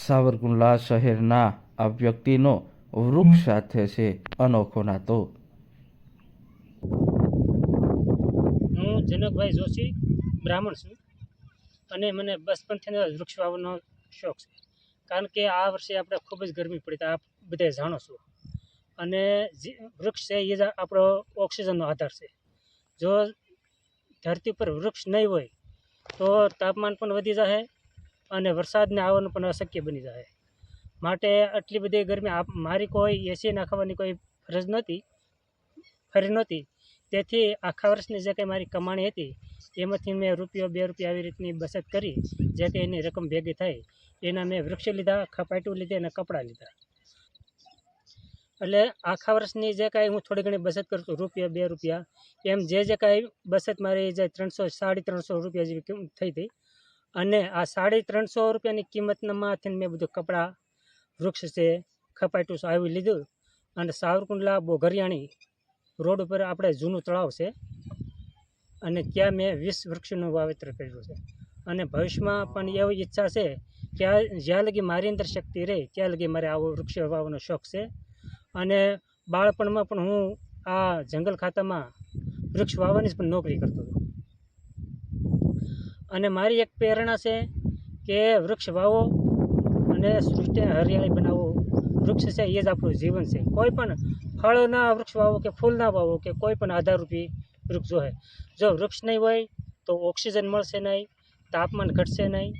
સાવરકુંડલા શહેરના આ વ્યક્તિનો વૃક્ષ સાથે છે અનોખો નાતો। હું જનકભાઈ જોશી બ્રાહ્મણ છું અને મને બચપનથી વૃક્ષ વાવવાનો શોખ છે, કારણ કે આ વર્ષે આપણે ખૂબ જ ગરમી પડી તો આપ બધા જાણો છો। અને વૃક્ષ છે એ જ આપણો ઓક્સિજનનો આધાર છે। જો ધરતી પર વૃક્ષ નહીં હોય તો તાપમાન પણ વધી જશે અને વરસાદને આવવાનું પણ અશક્ય બની જશે। માટે આટલી બધી ગરમી મારી કોઈ એસી નાખવાની કોઈ ફરજ નહોતી, તેથી આખા વર્ષની જે કંઈ મારી કમાણી હતી એમાંથી મેં ₹1 2 રૂપિયા આવી રીતની બચત કરી, જે કંઈ એની રકમ ભેગી થઈ એના મેં વૃક્ષ લીધા, ખપાટું લીધે અને કપડાં લીધા। એટલે આખા વર્ષની જે કાંઈ હું થોડી ઘણી બચત કરું છું ₹1 2 રૂપિયા એમ જે કાંઈ બચત મારી જે 300 રૂપિયા જેવી કિંમત થઈ હતી, અને આ 350 રૂપિયાની કિંમતમાંથી મેં બધું કપડાં, વૃક્ષ છે, ખપાટું છે આવી લીધું। અને સાવરકુંડલા બોઘરિયાણી રોડ ઉપર આપણે જૂનું તળાવ છે અને ત્યાં મેં 20 વૃક્ષનું વાવેતર કર્યું છે। અને ભવિષ્યમાં પણ એવી ઈચ્છા છે કે જ્યાં લગી મારી અંદર શક્તિ રહે ત્યાં લગી મારે આવો વૃક્ષ વાવવાનો શોખ છે। અને બાળપણમાં પણ હું આ જંગલ ખાતામાં વૃક્ષ વાવવાની પણ નોકરી કરતો હતો। અને મારી એક પ્રેરણા છે કે વૃક્ષ વાવો અને સૃષ્ટિને હરિયાળી બનાવો। વૃક્ષ છે એ જ આપણું જીવન છે। કોઈ પણ ફળના વૃક્ષ વાવો કે ફૂલના વાવો કે કોઈ પણ આધારરૂપી વૃક્ષ જોહે। જો વૃક્ષ નહીં હોય તો ઓક્સિજન મળશે નહીં, તાપમાન ઘટશે નહીં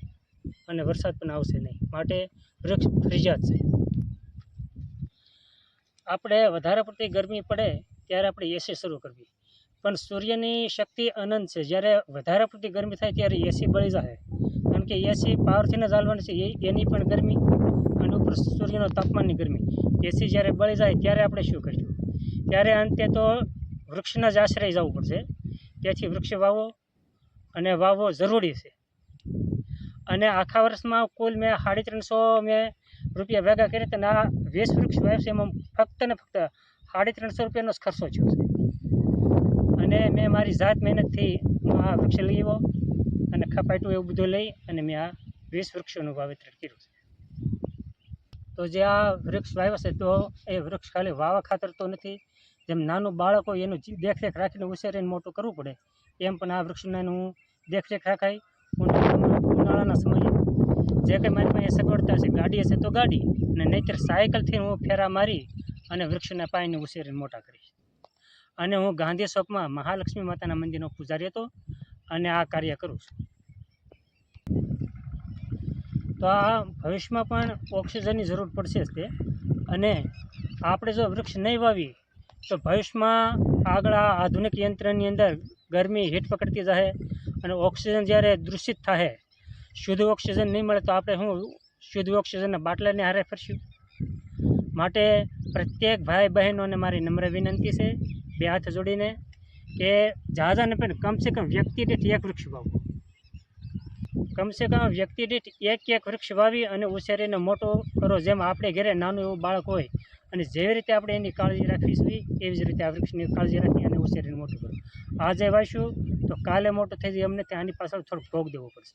અને વરસાદ પણ આવશે નહીં। માટે વૃક્ષ ફરજિયાત છે। આપણે વધારે પડતી ગરમી પડે ત્યારે આપણે એસી શરૂ કરવી, પણ સૂર્યની શક્તિ અનંત છે। જ્યારે વધારે પડતી ગરમી થાય ત્યારે એસી બળી જાય, કારણ કે એસી પાવરથી જ ચાલવાની છે, એની પણ ગરમી અને ઉપર સૂર્યનો તાપમાનની ગરમી। એસી જ્યારે બળી જાય ત્યારે આપણે શું કરીશું? ત્યારે અંતે તો વૃક્ષના જ આશ્રય જવું પડશે। તેથી વૃક્ષ વાવો અને વાવવો જરૂરી છે। અને આખા વર્ષમાં કુલ મેં 350 રૂપિયા ભેગા કરી અને આ 20 વૃક્ષ વાવ્યા છે, એમાં ફક્ત ને ફક્ત 350 રૂપિયાનો જ ખર્ચો થયો છે। અને મેં મારી જાત મહેનતથી હું આ વૃક્ષ લઈ આવ્યો અને ખપાટું એવું બધું લઈ અને મેં આ 20 વૃક્ષોનું વાવેતર કર્યું છે। તો જે આ વૃક્ષ વાવ્યા છે તો એ વૃક્ષ ખાલી વાવા ખાતર તો નથી, જેમ નાનું બાળક હોય એનું દેખરેખ રાખીને ઉછેરીને મોટું કરવું પડે, એમ પણ આ વૃક્ષને હું દેખરેખ રાખાય। ઉનાળાના સમયે જે કંઈ મારી પાસે સગવડતા છે, ગાડી હશે તો ગાડી, અને નહીંતર સાયકલથી હું ફેરા મારી અને વૃક્ષના પાયને ઉછેરીને મોટા કરીશ। અને હું ગાંધી ચોકમાં મહાલક્ષ્મી માતાના મંદિરનો પૂજારી હતો અને આ કાર્ય કરું છું। તો આ ભવિષ્યમાં પણ ઓક્સિજનની જરૂર પડશે જ તે, અને આપણે જો વૃક્ષ નહીં વાવીએ તો ભવિષ્યમાં આગળ આ આધુનિક યંત્રની અંદર ગરમી હીટ પકડતી જશે અને ઓક્સિજન જ્યારે દૂષિત થશે, શુદ્ધ ઓક્સિજન નહીં મળે તો આપણે શું શુદ્ધ ઓક્સિજનના બાટલાને હારે ફરશું? માટે પ્રત્યેક ભાઈ બહેનોને મારી નમ્ર વિનંતી છે, બે હાથ જોડીને, કે ઝાઝાને પણ કમસે કમ વ્યક્તિ દીઠ 1 વૃક્ષ વાવો। કમસે કમ વ્યક્તિ દીઠ એક વૃક્ષ વાવી અને ઉછેરીને મોટો કરો। જેમ આપણે ઘરે નાનું એવું બાળક હોય અને જેવી રીતે આપણે એની કાળજી રાખવી જોઈએ એવી જ રીતે આ વૃક્ષની કાળજી રાખી અને ઉછેરીને મોટું કરો। આજે વાવીશું તો કાલે મોટું થઈ જાય, એમને આની પાછળ થોડોક ભોગ દેવો પડશે।